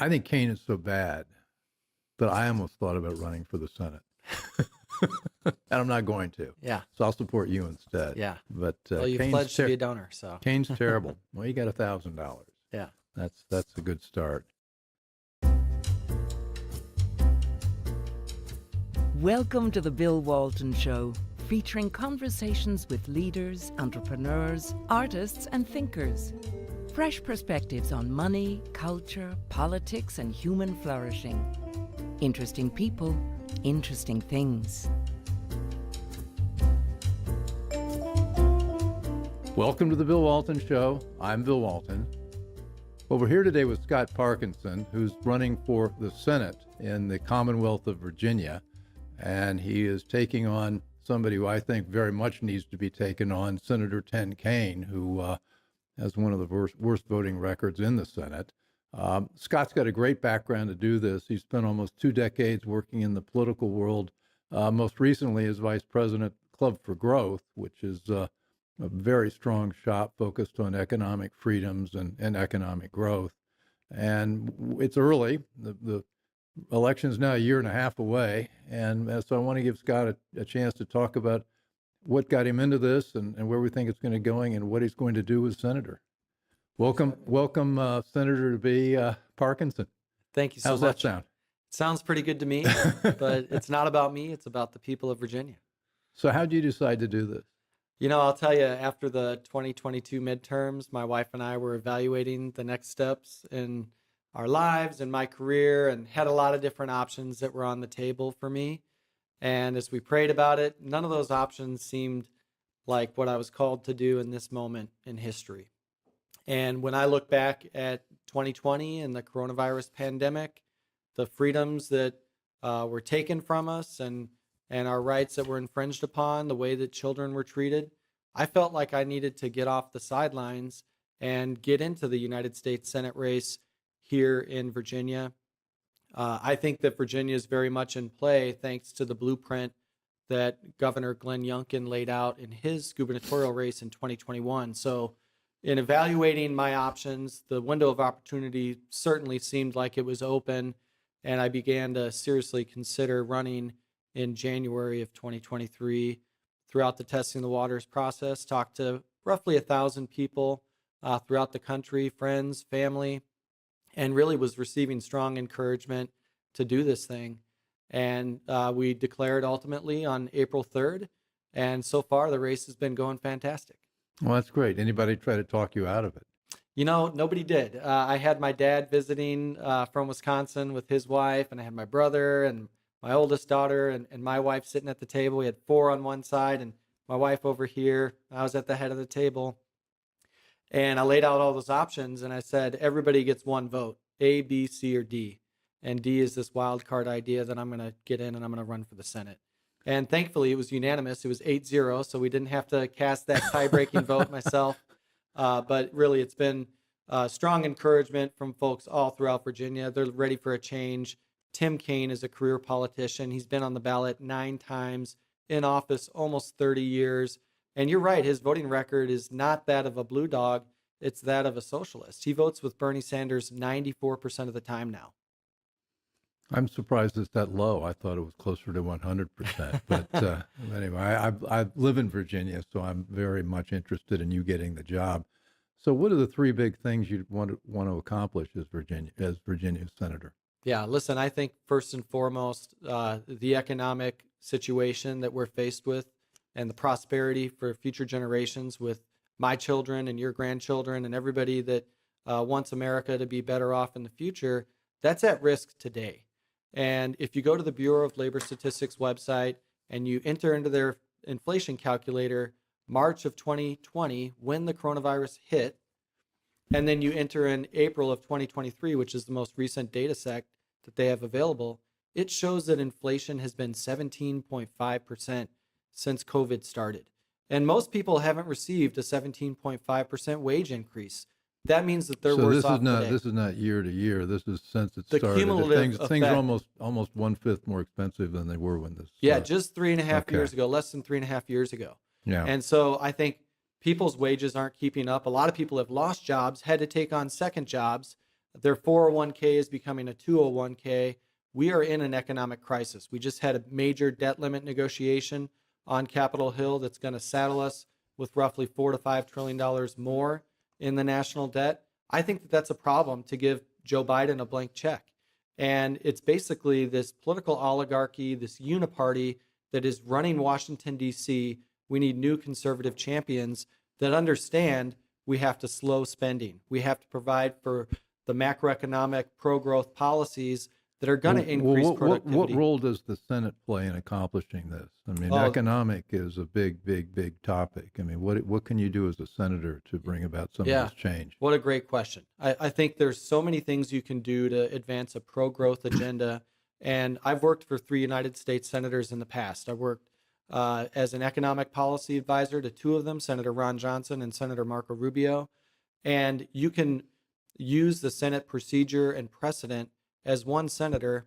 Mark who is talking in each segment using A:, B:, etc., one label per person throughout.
A: I think Kaine is so bad that I almost thought about running for the Senate. And I'm not going to.
B: Yeah.
A: So I'll support you instead.
B: Yeah.
A: But
B: Well, you pledged to be a donor, so.
A: Kaine's terrible. Well, you got $1,000.
B: Yeah.
A: That's a good start.
C: Welcome to the Bill Walton Show, featuring conversations with leaders, entrepreneurs, artists, and thinkers. Fresh perspectives on money, culture, politics, and human flourishing. Interesting people, interesting things.
A: Welcome to the Bill Walton Show. I'm Bill Walton. Well, we're here today with Scott Parkinson, who's running for the Senate in the Commonwealth of Virginia. And he is taking on somebody who I think very much needs to be taken on, Senator Tim Kaine, who has one of the worst voting records in the Senate. Scott's got a great background to do this. He spent almost 2 decades working in the political world, most recently as vice president of Club for Growth, which is a very strong shop focused on economic freedoms and economic growth. And it's early. The election is now a year and a half away, and so I want to give Scott a chance to talk about what got him into this and where we think it's going to go and what he's going to do as senator. Welcome, Senator to be Parkinson.
B: Thank you so much.
A: How's that sound?
B: It sounds pretty good to me, but it's not about me. It's about the people of Virginia.
A: So how did you decide to do this?
B: You know, I'll tell you, after the 2022 midterms, my wife and I were evaluating the next steps in our lives and my career, and had a lot of different options that were on the table for me. And as we prayed about it, none of those options seemed like what I was called to do in this moment in history. And when I look back at 2020 and the coronavirus pandemic, the freedoms that were taken from us and our rights that were infringed upon, the way that children were treated, I felt like I needed to get off the sidelines and get into the United States Senate race here in Virginia. I think that Virginia is very much in play thanks to the blueprint that Governor Glenn Youngkin laid out in his gubernatorial race in 2021. So in evaluating my options, the window of opportunity certainly seemed like it was open, and I began to seriously consider running in January of 2023. Throughout the testing the waters process, talked to roughly 1,000 people throughout the country, friends, family, and really was receiving strong encouragement to do this thing. And we declared ultimately on April 3rd. And so far, the race has been going fantastic.
A: Well, that's great. Anybody try to talk you out of it?
B: You know, nobody did. I had my dad visiting from Wisconsin with his wife, and I had my brother and my oldest daughter and my wife sitting at the table. We had 4 on one side and my wife over here. I was at the head of the table. And I laid out all those options, and I said, everybody gets one vote, A, B, C, or D. And D is this wild card idea that I'm going to get in and I'm going to run for the Senate. And thankfully, it was unanimous. It was 8-0, so we didn't have to cast that tie-breaking vote myself. But really, it's been strong encouragement from folks all throughout Virginia. They're ready for a change. Tim Kaine is a career politician. He's been on the ballot 9 times, in office almost 30 years. And you're right, his voting record is not that of a blue dog, it's that of a socialist. He votes with Bernie Sanders 94% of the time now.
A: I'm surprised it's that low. I thought it was closer to 100%. But anyway, I live in Virginia, so I'm very much interested in you getting the job. So what are the 3 big things you want to accomplish as Virginia's senator?
B: Yeah, listen, I think first and foremost, the economic situation that we're faced with and the prosperity for future generations with my children and your grandchildren and everybody that wants America to be better off in the future, that's at risk today. And if you go to the Bureau of Labor Statistics website and you enter into their inflation calculator March of 2020, when the coronavirus hit, and then you enter in April of 2023, which is the most recent data set that they have available, it shows that inflation has been 17.5% since COVID started. And most people haven't received a 17.5% wage increase. That means that they're worse off today.
A: This is not year to year. This is since it
B: The
A: started.
B: cumulative
A: Things are
B: effect.
A: almost 1/5 more expensive than they were when this.
B: Yeah, just 3.5
A: okay.
B: years ago, less than 3.5 years ago.
A: Yeah.
B: And so I think people's wages aren't keeping up. A lot of people have lost jobs, had to take on second jobs. Their 401k is becoming a 201k. We are in an economic crisis. We just had a major debt limit negotiation on Capitol Hill that's going to saddle us with roughly $4 to $5 trillion more in the national debt. I think that that's a problem to give Joe Biden a blank check. And it's basically this political oligarchy, this uniparty that is running Washington, D.C. We need new conservative champions that understand we have to slow spending. We have to provide for the macroeconomic pro-growth policies that are going to increase productivity.
A: What role does the Senate play in accomplishing this? I mean, economic is a big topic. I mean, what can you do as a senator to bring about some of this change?
B: What a great question. I think there's so many things you can do to advance a pro-growth agenda. And I've worked for 3 United States senators in the past. I worked as an economic policy advisor to 2 of them, Senator Ron Johnson and Senator Marco Rubio. And you can use the Senate procedure and precedent as one senator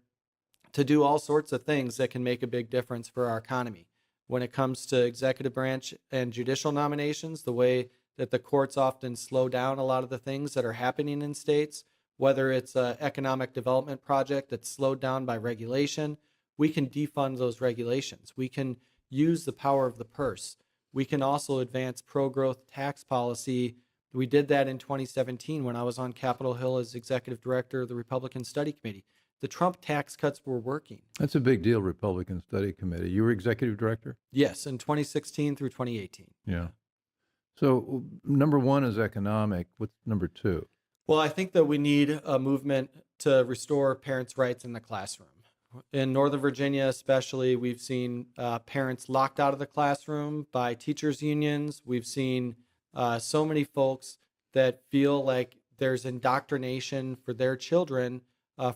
B: to do all sorts of things that can make a big difference for our economy. When it comes to executive branch and judicial nominations, the way that the courts often slow down a lot of the things that are happening in states, whether it's an economic development project that's slowed down by regulation, we can defund those regulations. We can use the power of the purse. We can also advance pro-growth tax policy. We did that in 2017 when I was on Capitol Hill as executive director of the Republican Study Committee. The Trump tax cuts were working.
A: That's a big deal, Republican Study Committee. You were executive director?
B: Yes, in 2016 through 2018.
A: Yeah. So number 1 is economic. What's number 2?
B: Well, I think that we need a movement to restore parents' rights in the classroom. In Northern Virginia, especially, we've seen parents locked out of the classroom by teachers' unions. We've seen so many folks that feel like there's indoctrination for their children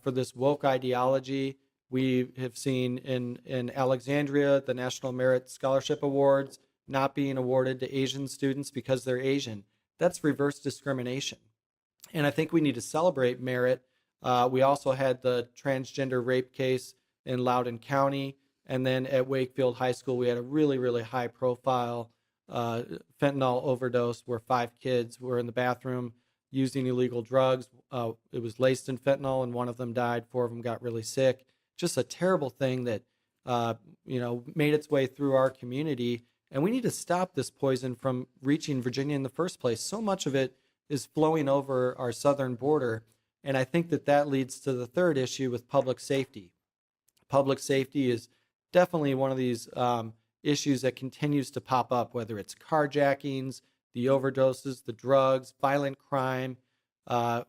B: for this woke ideology. We have seen in Alexandria, the National Merit Scholarship Awards not being awarded to Asian students because they're Asian. That's reverse discrimination. And I think we need to celebrate merit. We also had the transgender rape case in Loudoun County. And then at Wakefield High School, we had a really high profile fentanyl overdose where 5 kids were in the bathroom using illegal drugs. It was laced in fentanyl and one of them died. 4 of them got really sick. Just a terrible thing that, made its way through our community. And we need to stop this poison from reaching Virginia in the first place. So much of it is flowing over our southern border. And I think that leads to the third issue with public safety. Public safety is definitely one of these issues that continues to pop up, whether it's carjackings, the overdoses, the drugs, violent crime.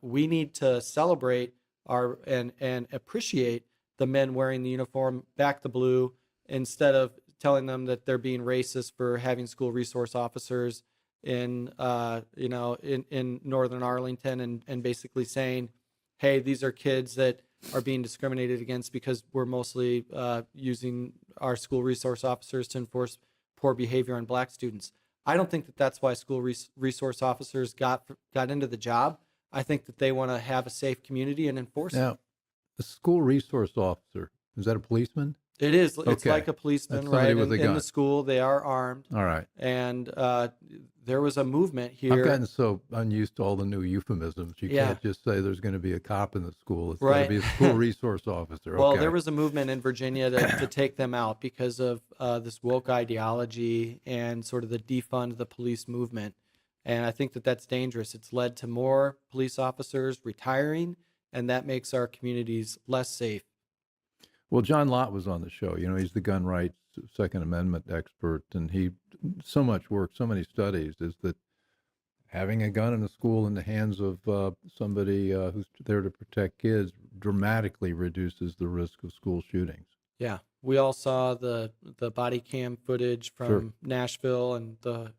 B: We need to celebrate and appreciate the men wearing the uniform, back the blue, instead of telling them that they're being racist for having school resource officers in Northern Arlington and basically saying, hey, these are kids that are being discriminated against because we're mostly using our school resource officers to enforce poor behavior on Black students. I don't think that that's why school resource officers got into the job. I think that they want to have a safe community and enforce it.
A: Now, a school resource officer, is that a policeman?
B: It is. It's
A: Okay.
B: like a policeman,
A: That's somebody
B: right?
A: with a
B: In
A: gun.
B: the school, they are armed.
A: All right.
B: And there was a movement here.
A: I've gotten so unused to all the new euphemisms. You
B: Yeah.
A: can't just say there's going to be a cop in the school. It's
B: Right.
A: going to be a school resource officer.
B: Well,
A: Okay.
B: there was a movement in Virginia to take them out because of this woke ideology and sort of the defund the police movement. And I think that that's dangerous. It's led to more police officers retiring, and that makes our communities less safe.
A: Well, John Lott was on the show. You know, he's the gun rights, Second Amendment expert, and he so much work, so many studies is that having a gun in a school in the hands of somebody who's there to protect kids dramatically reduces the risk of school shootings.
B: Yeah, we all saw the body cam footage from
A: Sure.
B: Nashville and the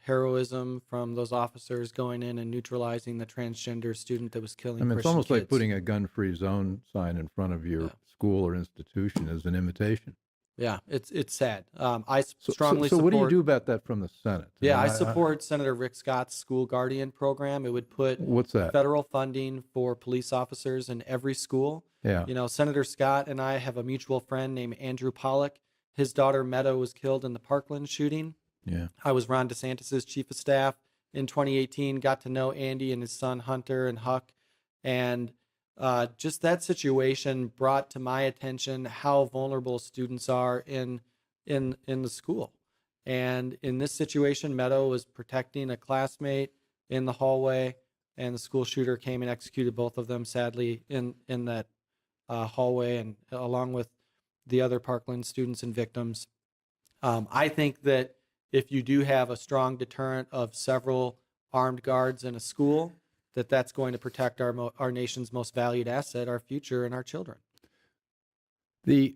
B: heroism from those officers going in and neutralizing the transgender student that was killing
A: I mean, it's
B: Christian
A: almost
B: kids.
A: like putting a gun-free zone sign in front of your
B: Yeah.
A: school or institution as an imitation.
B: Yeah, it's sad. I
A: So,
B: strongly
A: so
B: support.
A: what do you do about that from the Senate?
B: Yeah,
A: mean,
B: I support Senator Rick Scott's School Guardian program. It would put
A: What's that?
B: federal funding for police officers in every school.
A: Yeah.
B: You know, Senator Scott and I have a mutual friend named Andrew Pollock. His daughter Meadow was killed in the Parkland shooting.
A: Yeah.
B: I was Ron DeSantis's chief of staff in 2018, got to know Andy and his son Hunter and Huck. And just that situation brought to my attention how vulnerable students are in the school. And in this situation, Meadow was protecting a classmate in the hallway, and the school shooter came and executed both of them, sadly, in that hallway, and along with the other Parkland students and victims. I think that if you do have a strong deterrent of several armed guards in a school, that's going to protect our nation's most valued asset, our future, and our children.
A: The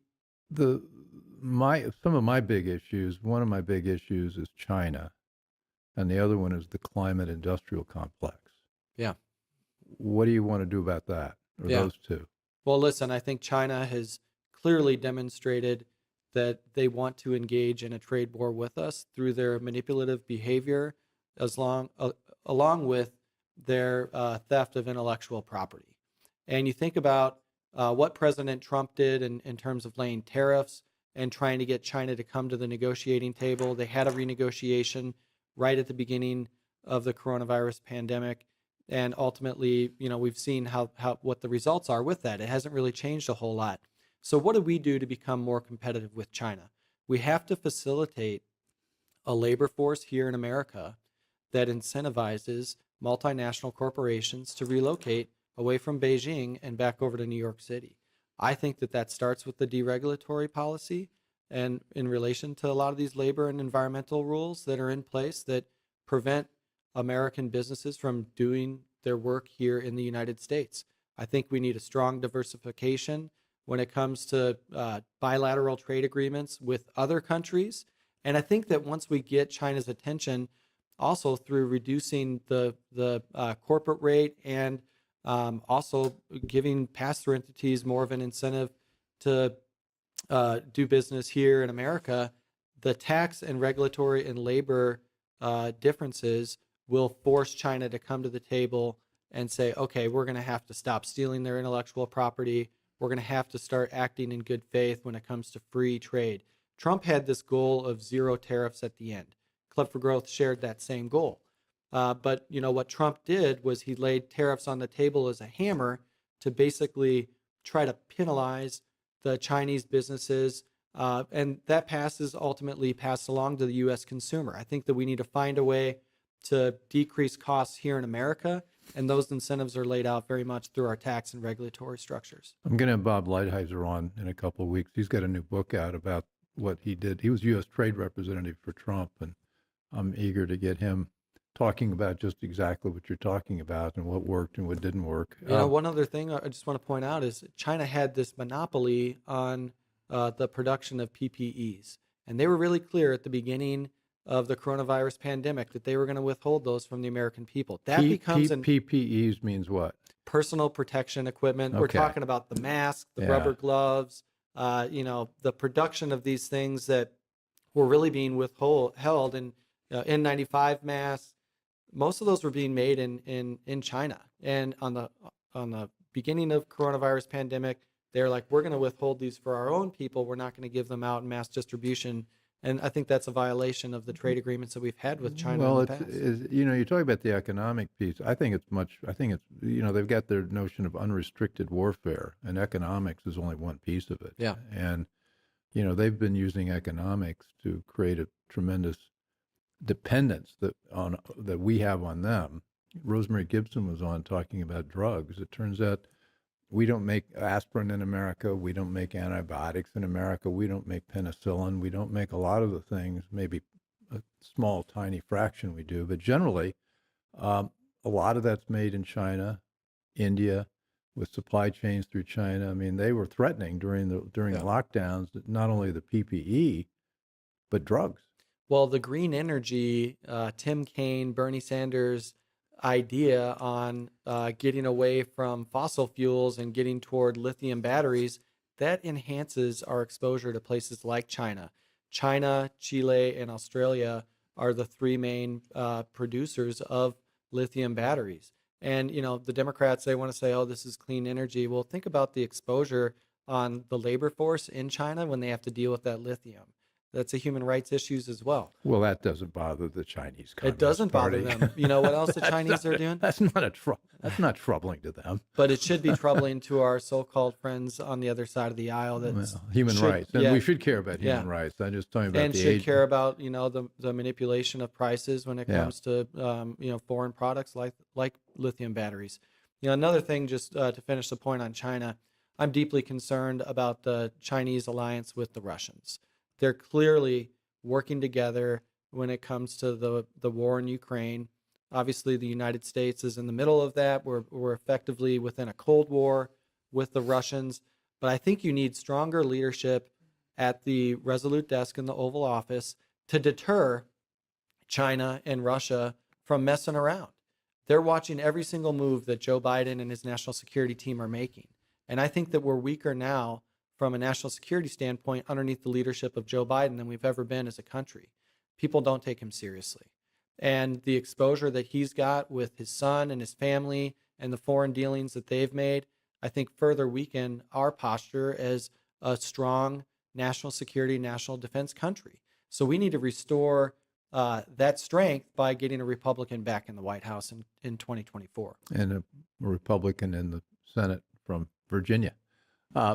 A: some of my big issues, one of my big issues is China, and the other one is the climate industrial complex.
B: Yeah.
A: What do you want to do about that, or those two?
B: Well, listen, I think China has clearly demonstrated that they want to engage in a trade war with us through their manipulative behavior, along with their theft of intellectual property. And you think about what President Trump did in terms of laying tariffs and trying to get China to come to the negotiating table. They had a renegotiation right at the beginning of the coronavirus pandemic. And ultimately, we've seen what the results are with that. It hasn't really changed a whole lot. So what do we do to become more competitive with China? We have to facilitate a labor force here in America that incentivizes multinational corporations to relocate away from Beijing and back over to New York City. I think that starts with the deregulatory policy and in relation to a lot of these labor and environmental rules that are in place that prevent American businesses from doing their work here in the United States. I think we need a strong diversification when it comes to bilateral trade agreements with other countries. And I think that once we get China's attention, also through reducing the corporate rate and also giving pass-through entities more of an incentive to do business here in America, the tax and regulatory and labor differences will force China to come to the table and say, okay, we're going to have to stop stealing their intellectual property. We're going to have to start acting in good faith when it comes to free trade. Trump had this goal of zero tariffs at the end. Club for Growth shared that same goal. But what Trump did was he laid tariffs on the table as a hammer to basically try to penalize the Chinese businesses. And that ultimately passed along to the U.S. consumer. I think that we need to find a way to decrease costs here in America, and those incentives are laid out very much through our tax and regulatory structures.
A: I'm going to have Bob Lighthizer on in a couple of weeks. He's got a new book out about what he did. He was U.S. Trade Representative for Trump, and I'm eager to get him talking about just exactly what you're talking about and what worked and what didn't work.
B: One other thing I just want to point out is China had this monopoly on the production of PPEs. And they were really clear at the beginning of the coronavirus pandemic that they were going to withhold those from the American people. That becomes
A: PPEs means what?
B: Personal protection equipment.
A: Okay.
B: We're talking about the mask, the rubber gloves, the production of these things that were really being held in N95 masks. Most of those were being made in China. And on the beginning of coronavirus pandemic, they're like, we're going to withhold these for our own people. We're not going to give them out in mass distribution. And I think that's a violation of the trade agreements that we've had with China in the past.
A: You talk about the economic piece. I think it's they've got their notion of unrestricted warfare, and economics is only one piece of it.
B: Yeah.
A: And, they've been using economics to create a tremendous dependence that we have on them. Rosemary Gibson was on talking about drugs. It turns out we don't make aspirin in America. We don't make antibiotics in America. We don't make penicillin. We don't make a lot of the things, maybe a small, tiny fraction we do. But generally, a lot of that's made in China, India, with supply chains through China. I mean, they were threatening during the lockdowns, not only the PPE, but drugs.
B: Well, the green energy, Tim Kaine, Bernie Sanders' idea on getting away from fossil fuels and getting toward lithium batteries, that enhances our exposure to places like China. China, Chile, and Australia are the three main producers of lithium batteries. And, the Democrats, they want to say, oh, this is clean energy. Well, think about the exposure on the labor force in China when they have to deal with that lithium. That's a human rights issues as well.
A: Well, that doesn't bother the Chinese Communist
B: It doesn't bother
A: Party.
B: them. You know what else the Chinese are doing?
A: That's not troubling to them.
B: But it should be troubling to our so-called friends on the other side of the aisle. That's
A: Human rights, and we should care about human
B: yeah.
A: rights. I'm just talking about
B: and
A: the
B: should
A: age.
B: care about the manipulation of prices when it
A: Yeah.
B: comes to foreign products like lithium batteries. Another thing, just to finish the point on China, I'm deeply concerned about the Chinese alliance with the Russians. They're clearly working together when it comes to the war in Ukraine. Obviously, the United States is in the middle of that. We're effectively within a Cold War with the Russians. But I think you need stronger leadership at the Resolute desk in the Oval Office to deter China and Russia from messing around. They're watching every single move that Joe Biden and his national security team are making. And I think that we're weaker now from a national security standpoint underneath the leadership of Joe Biden than we've ever been as a country. People don't take him seriously. And the exposure that he's got with his son and his family and the foreign dealings that they've made, I think further weaken our posture as a strong national security, national defense country. So we need to restore that strength by getting a Republican back in the White House in 2024.
A: And a Republican in the Senate from Virginia.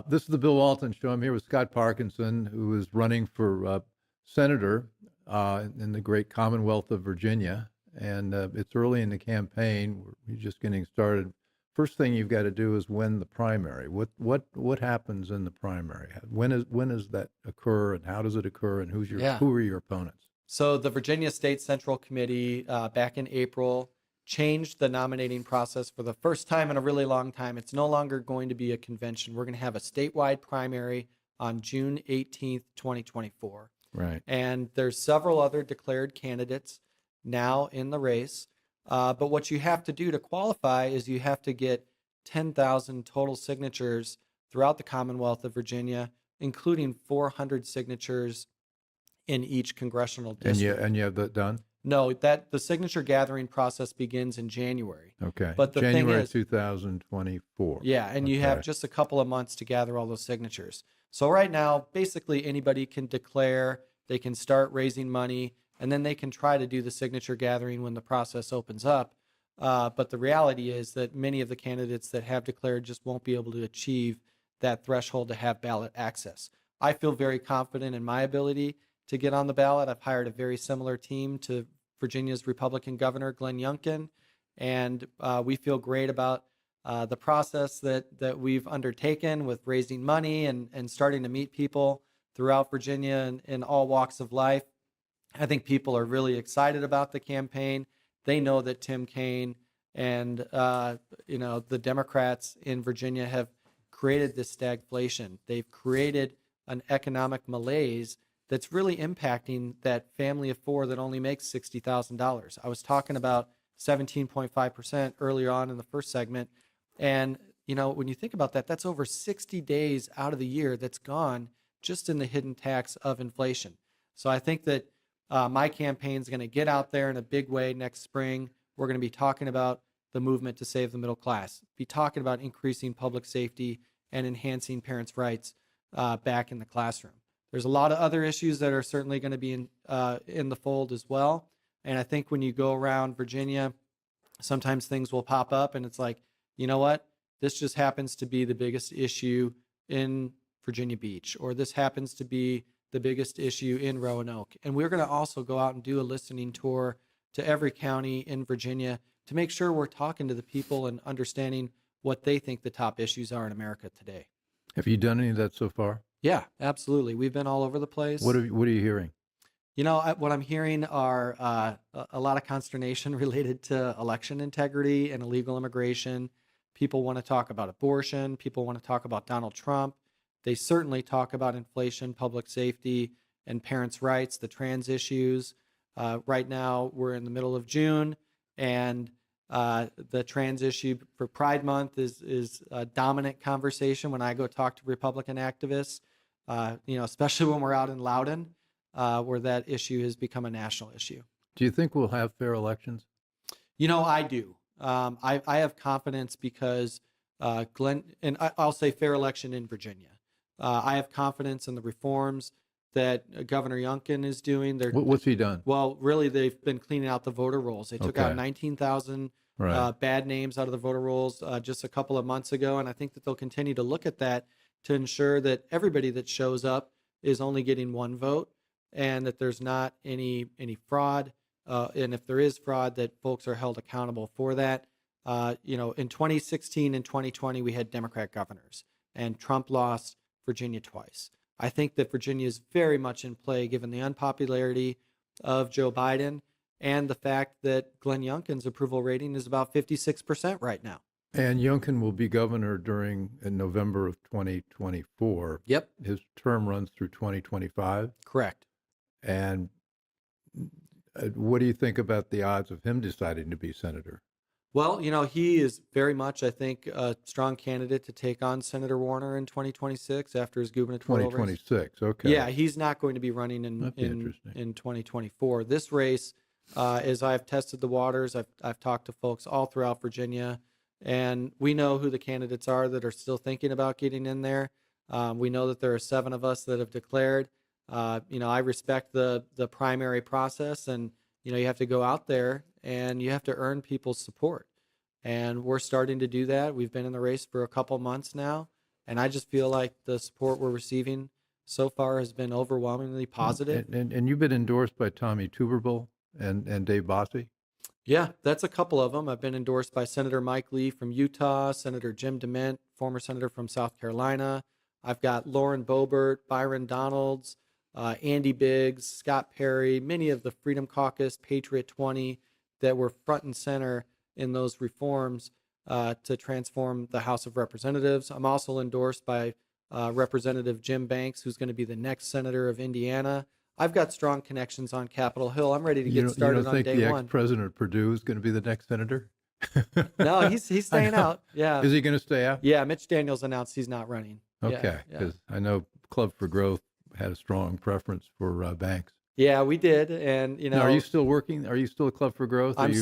A: This is the Bill Walton Show. I'm here with Scott Parkinson, who is running for senator in the great Commonwealth of Virginia. And it's early in the campaign. We're just getting started. First thing you've got to do is win the primary. What happens in the primary? When does that occur, and how does it occur, and who are your opponents?
B: So the Virginia State Central Committee back in April changed the nominating process for the first time in a really long time. It's no longer going to be a convention. We're going to have a statewide primary on June 18th, 2024.
A: Right.
B: And there's several other declared candidates now in the race. But what you have to do to qualify is you have to get 10,000 total signatures throughout the Commonwealth of Virginia, including 400 signatures in each congressional district.
A: And you have that done?
B: No, that the signature gathering process begins in January.
A: Okay.
B: But the
A: January
B: thing is,
A: 2024.
B: yeah, and you have just a couple of months to gather all those signatures. So right now, basically anybody can declare, they can start raising money, and then they can try to do the signature gathering when the process opens up. But the reality is that many of the candidates that have declared just won't be able to achieve that threshold to have ballot access. I feel very confident in my ability to get on the ballot. I've hired a very similar team to Virginia's Republican Governor, Glenn Youngkin, and we feel great about the process that we've undertaken with raising money and starting to meet people throughout Virginia and in all walks of life. I think people are really excited about the campaign. They know that Tim Kaine and the Democrats in Virginia have created this stagflation. They've created an economic malaise that's really impacting that family of four that only makes $60,000. I was talking about 17.5% earlier on in the first segment. And, when you think about that, that's over 60 days out of the year that's gone just in the hidden tax of inflation. So I think that my campaign is going to get out there in a big way next spring. We're going to be talking about the movement to save the middle class, be talking about increasing public safety and enhancing parents' rights back in the classroom. There's a lot of other issues that are certainly going to be in the fold as well. And I think when you go around Virginia, sometimes things will pop up and it's like, you know what? This just happens to be the biggest issue in Virginia Beach, or this happens to be the biggest issue in Roanoke. And we're going to also go out and do a listening tour to every county in Virginia to make sure we're talking to the people and understanding what they think the top issues are in America today.
A: Have you done any of that so far?
B: Yeah, absolutely. We've been all over the place.
A: What are you hearing?
B: What I'm hearing are a lot of consternation related to election integrity and illegal immigration. People want to talk about abortion. People want to talk about Donald Trump. They certainly talk about inflation, public safety, and parents' rights, the trans issues. Right now, we're in the middle of June, and the trans issue for Pride Month is a dominant conversation when I go talk to Republican activists, especially when we're out in Loudoun, where that issue has become a national issue.
A: Do you think we'll have fair elections?
B: I do. I have confidence because I'll say fair election in Virginia. I have confidence in the reforms that Governor Youngkin is doing.
A: What's he done?
B: Well, really, they've been cleaning out the voter rolls. They took out 19,000 bad names out of the voter rolls just a couple of months ago, and I think that they'll continue to look at that to ensure that everybody that shows up is only getting one vote, and that there's not any fraud. And if there is fraud, that folks are held accountable for that. In 2016 and 2020, we had Democrat governors, and Trump lost Virginia twice. I think that Virginia is very much in play given the unpopularity of Joe Biden and the fact that Glenn Youngkin's approval rating is about 56% right now.
A: And Youngkin will be governor in November of 2024.
B: Yep.
A: His term runs through 2025.
B: Correct.
A: And what do you think about the odds of him deciding to be senator?
B: Well, he is very much, I think, a strong candidate to take on Senator Warner in 2026 after his gubernatorial
A: 2026, okay.
B: Yeah, he's not going to be running in 2024. This race, as I've tested the waters, I've talked to folks all throughout Virginia, and we know who the candidates are that are still thinking about getting in there. We know that there are 7 of us that have declared. I respect the primary process, and you have to go out there and you have to earn people's support. And we're starting to do that. We've been in the race for a couple months now, and I just feel like the support we're receiving so far has been overwhelmingly positive.
A: And you've been endorsed by Tommy Tuberville and Dave Bossie?
B: Yeah, that's a couple of them. I've been endorsed by Senator Mike Lee from Utah, Senator Jim DeMint, former senator from South Carolina. I've got Lauren Boebert, Byron Donalds, Andy Biggs, Scott Perry, many of the Freedom Caucus, Patriot 20, that were front and center in those reforms to transform the House of Representatives. I'm also endorsed by Representative Jim Banks, who's going to be the next senator of Indiana. I've got strong connections on Capitol Hill. I'm ready to get started on day one.
A: You don't think the ex-president of Purdue is going to be the next senator?
B: No, he's staying out. Yeah.
A: Is he going to stay out?
B: Yeah, Mitch Daniels announced he's not running.
A: Okay, because I know Club for Growth had a strong preference for Banks.
B: Yeah, we did, and
A: Now, are you still working? Are you still at Club for Growth?
B: I'm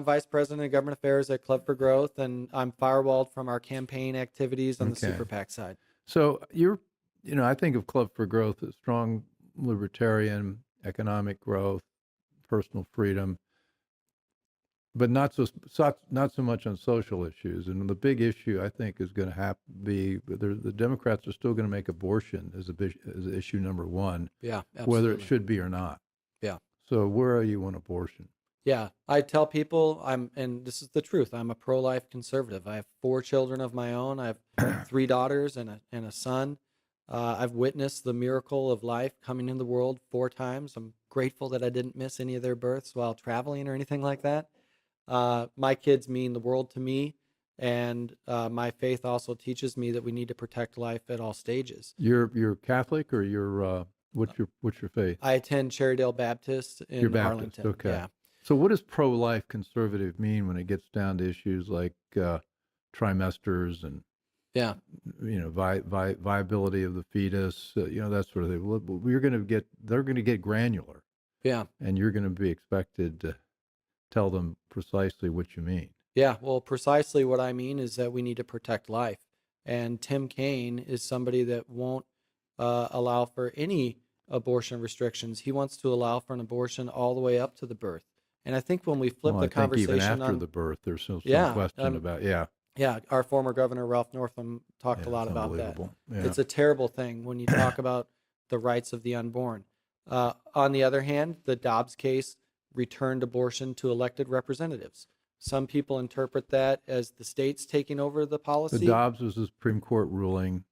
B: vice president of government affairs at Club for Growth, and I'm firewalled from our campaign activities on the Super PAC side.
A: So I think of Club for Growth as strong libertarian, economic growth, personal freedom, but not so much on social issues. And the big issue, I think, is going to have to be the Democrats are still going to make abortion as issue number one, whether it should be or not.
B: Yeah.
A: So where are you on abortion?
B: Yeah, I tell people and this is the truth, I'm a pro-life conservative. I have 4 children of my own. I have 3 daughters and a son. I've witnessed the miracle of life coming into the world 4 times. I'm grateful that I didn't miss any of their births while traveling or anything like that. My kids mean the world to me, and my faith also teaches me that we need to protect life at all stages.
A: You're Catholic, or you're what's your faith?
B: I attend Cherrydale Baptist in
A: You're Baptist,
B: Arlington.
A: okay.
B: Yeah.
A: So what does pro-life conservative mean when it gets down to issues like trimesters and viability of the fetus, that sort of thing? Well, they're going to get granular.
B: Yeah.
A: And you're going to be expected to tell them precisely what you mean.
B: Yeah, well, precisely what I mean is that we need to protect life. And Tim Kaine is somebody that won't allow for any abortion restrictions. He wants to allow for an abortion all the way up to the birth. And I think when we flip the conversation
A: even after the birth, there's some question about,
B: Yeah, our former governor, Ralph Northam, talked a lot about that.
A: Yeah.
B: It's a terrible thing when you talk about the rights of the unborn. On the other hand, the Dobbs case returned abortion to elected representatives. Some people interpret that as the states taking over the policy.
A: The Dobbs was the Supreme Court ruling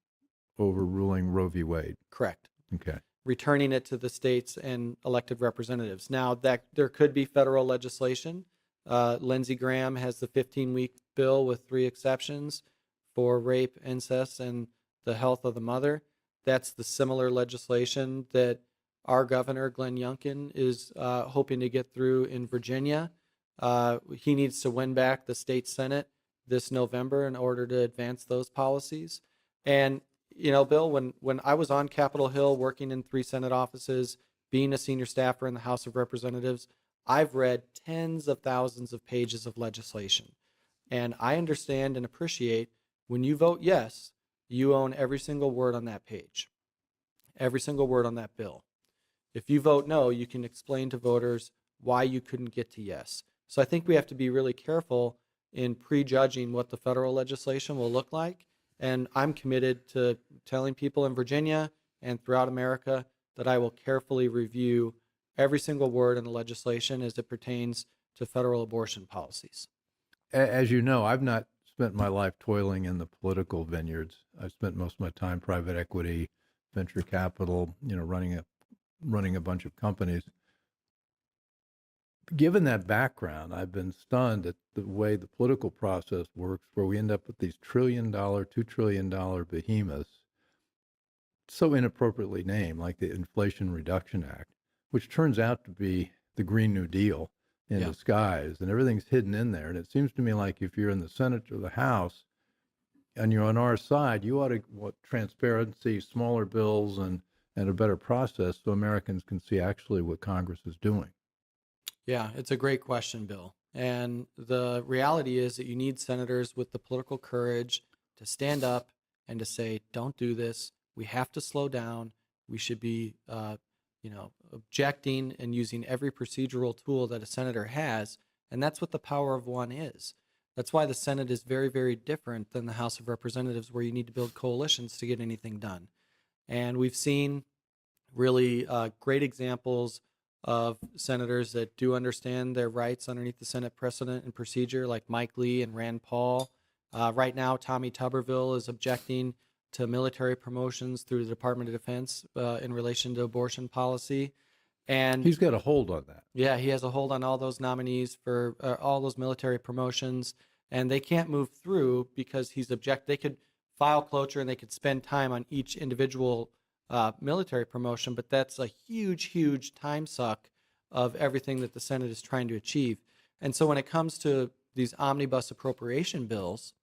A: overruling Roe v. Wade.
B: Correct.
A: Okay.
B: Returning it to the states and elected representatives. Now, that there could be federal legislation. Lindsey Graham has the 15-week bill with 3 exceptions for rape, incest, and the health of the mother. That's the similar legislation that our governor, Glenn Youngkin, is hoping to get through in Virginia. He needs to win back the state Senate this November in order to advance those policies. And, Bill, when I was on Capitol Hill working in 3 Senate offices, being a senior staffer in the House of Representatives, I've read tens of thousands of pages of legislation. And I understand and appreciate when you vote yes, you own every single word on that page. every single word on that bill. If you vote no, you can explain to voters why you couldn't get to yes. So I think we have to be really careful in prejudging what the federal legislation will look like. And I'm committed to telling people in Virginia and throughout America that I will carefully review every single word in the legislation as it pertains to federal abortion policies.
A: As you know, I've not spent my life toiling in the political vineyards. I've spent most of my time private equity, venture capital, running a bunch of companies. Given that background, I've been stunned at the way the political process works, where we end up with these $1 trillion, $2 trillion behemoths, so inappropriately named, like the Inflation Reduction Act, which turns out to be the Green New Deal in disguise, and everything's hidden in there. And it seems to me like if you're in the Senate or the House and you're on our side, you ought to want transparency, smaller bills, and a better process so Americans can see actually what Congress is doing.
B: Yeah, it's a great question, Bill. And the reality is that you need senators with the political courage to stand up and to say, don't do this. We have to slow down. We should be, objecting and using every procedural tool that a senator has. And that's what the power of one is. That's why the Senate is very, very different than the House of Representatives, where you need to build coalitions to get anything done. And we've seen really great examples of senators that do understand their rights underneath the Senate precedent and procedure, like Mike Lee and Rand Paul. Right now, Tommy Tuberville is objecting to military promotions through the Department of Defense in relation to abortion policy. And
A: he's got a hold on that.
B: Yeah, he has a hold on all those nominees for all those military promotions, and they can't move through because he's They could file cloture and they could spend time on each individual military promotion, but that's a huge, huge time suck of everything that the Senate is trying to achieve. And so when it comes to these omnibus appropriation bills,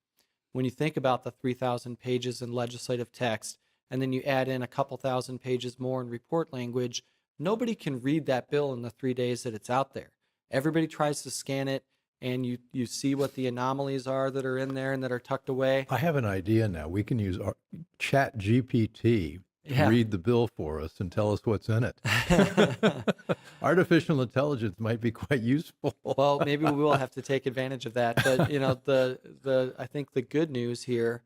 B: when you think about the 3,000 pages in legislative text, and then you add in a couple thousand pages more in report language, nobody can read that bill in the 3 days that it's out there. Everybody tries to scan it, and you see what the anomalies are that are in there and that are tucked away.
A: I have an idea now. We can use our Chat GPT to read the bill for us and tell us what's in it. Artificial intelligence might be quite useful.
B: Well, maybe we will have to take advantage of that. But I think the good news here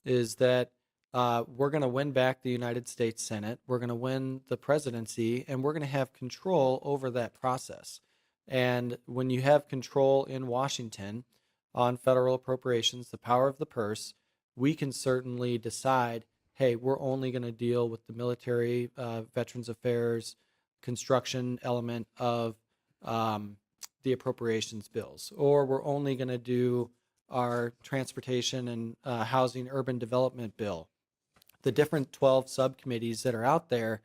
B: is that we're going to win back the United States Senate. We're going to win the presidency, and we're going to have control over that process. And when you have control in Washington on federal appropriations, the power of the purse, we can certainly decide, hey, we're only going to deal with the military, Veterans Affairs, construction element of the appropriations bills, or we're only going to do our transportation and housing urban development bill. The different 12 subcommittees that are out there,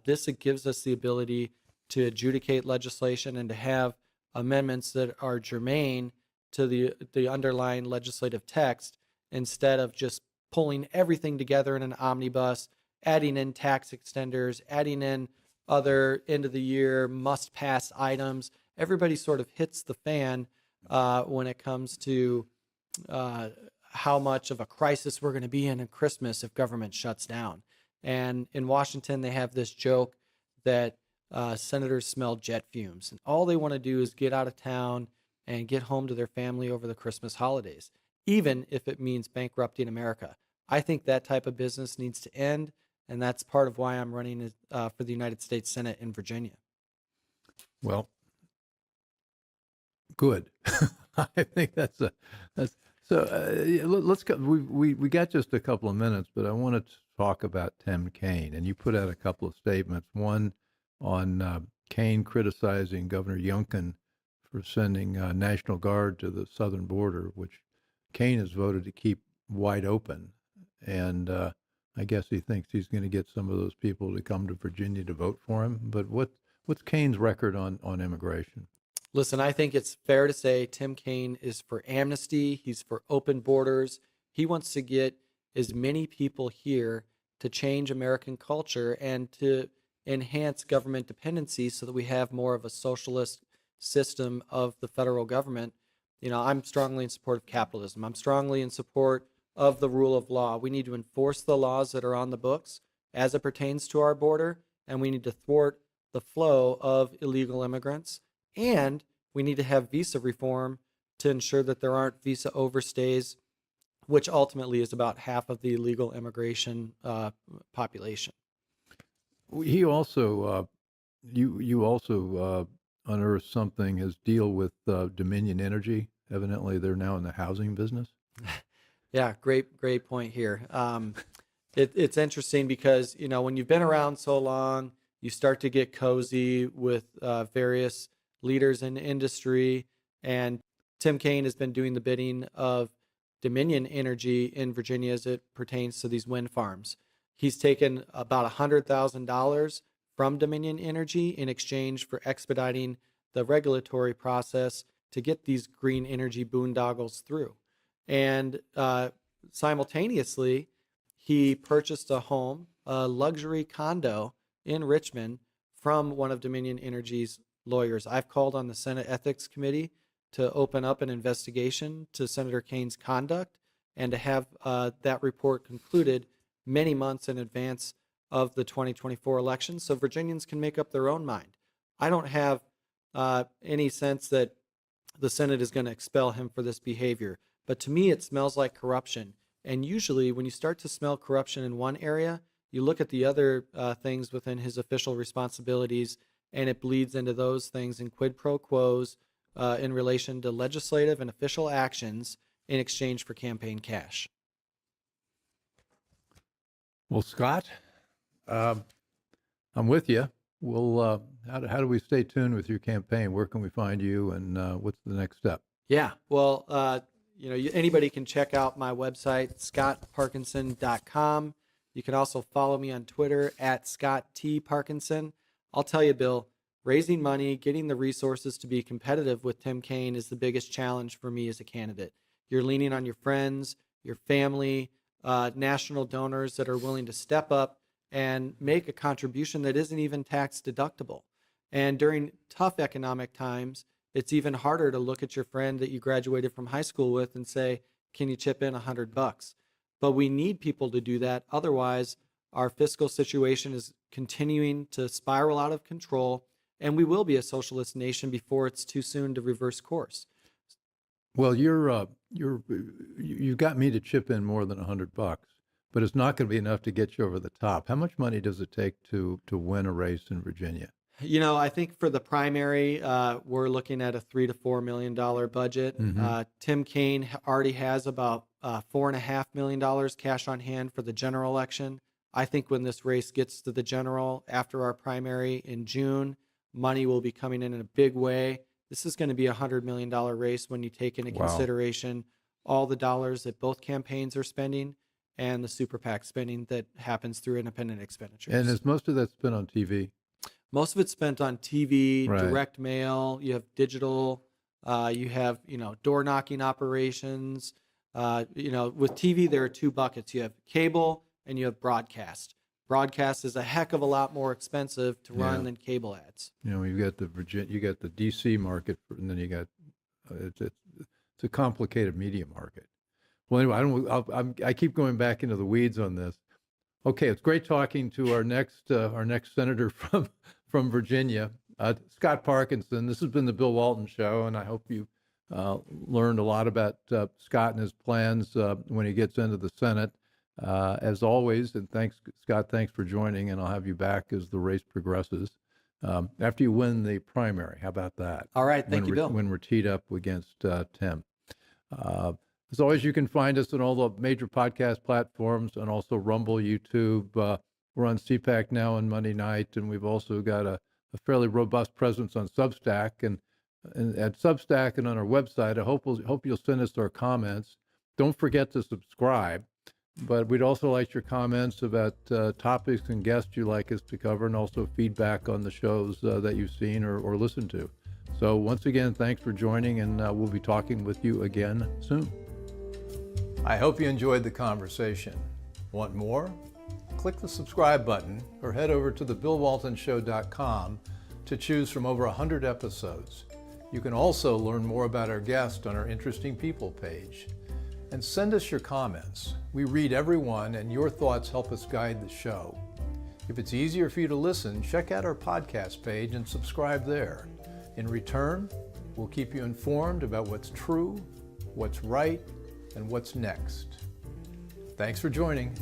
B: this gives us the ability to adjudicate legislation and to have amendments that are germane to the underlying legislative text, instead of just pulling everything together in an omnibus, adding in tax extenders, adding in other end of the year must pass items. Everybody sort of hits the fan when it comes to how much of a crisis we're going to be in Christmas if government shuts down. And in Washington, they have this joke that senators smell jet fumes, and all they want to do is get out of town and get home to their family over the Christmas holidays, even if it means bankrupting America. I think that type of business needs to end, and that's part of why I'm running for the United States Senate in Virginia.
A: Well, good. I think that's so. Let's go. We got just a couple of minutes, but I want to talk about Tim Kaine, and you put out a couple of statements. One on Kaine criticizing Governor Youngkin for sending National Guard to the southern border, which Kaine has voted to keep wide open. And I guess he thinks he's going to get some of those people to come to Virginia to vote for him. But what's Kaine's record on immigration?
B: Listen, I think it's fair to say Tim Kaine is for amnesty. He's for open borders. He wants to get as many people here to change American culture and to enhance government dependency so that we have more of a socialist system of the federal government. I'm strongly in support of capitalism. I'm strongly in support of the rule of law. We need to enforce the laws that are on the books, as it pertains to our border, and we need to thwart the flow of illegal immigrants, and we need to have visa reform to ensure that there aren't visa overstays, which ultimately is about half of the illegal immigration population.
A: He also, you also unearthed something, his deal with Dominion Energy. Evidently, they're now in the housing business.
B: Yeah, great point here. It's interesting because, when you've been around so long, you start to get cozy with various leaders in the industry. And Tim Kaine has been doing the bidding of Dominion Energy in Virginia as it pertains to these wind farms. He's taken about $100,000 from Dominion Energy in exchange for expediting the regulatory process to get these green energy boondoggles through. And simultaneously, he purchased a home, a luxury condo in Richmond from one of Dominion Energy's lawyers. I've called on the Senate Ethics Committee to open up an investigation to Senator Kaine's conduct and to have that report concluded many months in advance of the 2024 election so Virginians can make up their own mind. I don't have any sense that the Senate is going to expel him for this behavior, but to me it smells like corruption. And usually when you start to smell corruption in one area, you look at the other things within his official responsibilities, and it bleeds into those things in quid pro quos in relation to legislative and official actions in exchange for campaign cash.
A: Well, Scott, I'm with you. We'll, how do we stay tuned with your campaign? Where can we find you, and what's the next step?
B: Yeah, well, anybody can check out my website, scottparkinson.com. You can also follow me on Twitter at Scott T. Parkinson. I'll tell you, Bill, raising money, getting the resources to be competitive with Tim Kaine is the biggest challenge for me as a candidate. You're leaning on your friends, your family, national donors that are willing to step up and make a contribution that isn't even tax deductible. And during tough economic times, it's even harder to look at your friend that you graduated from high school with and say, can you chip in $100? But we need people to do that. Otherwise, our fiscal situation is continuing to spiral out of control, and we will be a socialist nation before it's too soon to reverse course.
A: Well, you got me to chip in more than $100, but it's not going to be enough to get you over the top. How much money does it take to win a race in Virginia?
B: I think for the primary, we're looking at a $3 to $4 million budget.
A: Mm-hmm.
B: Tim Kaine already has about $4.5 million cash on hand for the general election. I think when this race gets to the general after our primary in June, money will be coming in a big way. This is going to be a $100 million race when you take into consideration all the dollars that both campaigns are spending and the super PAC spending that happens through independent expenditures.
A: And is most of that spent on TV?
B: Most of it's spent on TV,
A: Right.
B: direct mail. You have digital. You have, door knocking operations. With TV, there are two buckets. You have cable and you have broadcast. Broadcast is a heck of a lot more expensive to run than cable ads.
A: You got the DC market, and then you got it's a complicated media market. Well, anyway, I keep going back into the weeds on this. Okay, it's great talking to our next senator from Virginia, Scott Parkinson. This has been the Bill Walton Show, and I hope you learned a lot about Scott and his plans when he gets into the Senate. As always, and thanks, Scott, thanks for joining, and I'll have you back as the race progresses. After you win the primary, how about that?
B: All right, thank you, Bill.
A: When we're teed up against Tim. As always, you can find us on all the major podcast platforms and also Rumble, YouTube. We're on CPAC now on Monday night, and we've also got a fairly robust presence on Substack and at Substack and on our website. I hope you'll send us our comments. Don't forget to subscribe, but we'd also like your comments about topics and guests you'd like us to cover, and also feedback on the shows that you've seen or listened to. So once again, thanks for joining, and we'll be talking with you again soon. I hope you enjoyed the conversation. Want more? Click the subscribe button or head over to thebillwaltonshow.com to choose from over 100 episodes. You can also learn more about our guest on our Interesting People page. And send us your comments. We read every one, and your thoughts help us guide the show. If it's easier for you to listen, check out our podcast page and subscribe there. In return, we'll keep you informed about what's true, what's right, and what's next. Thanks for joining.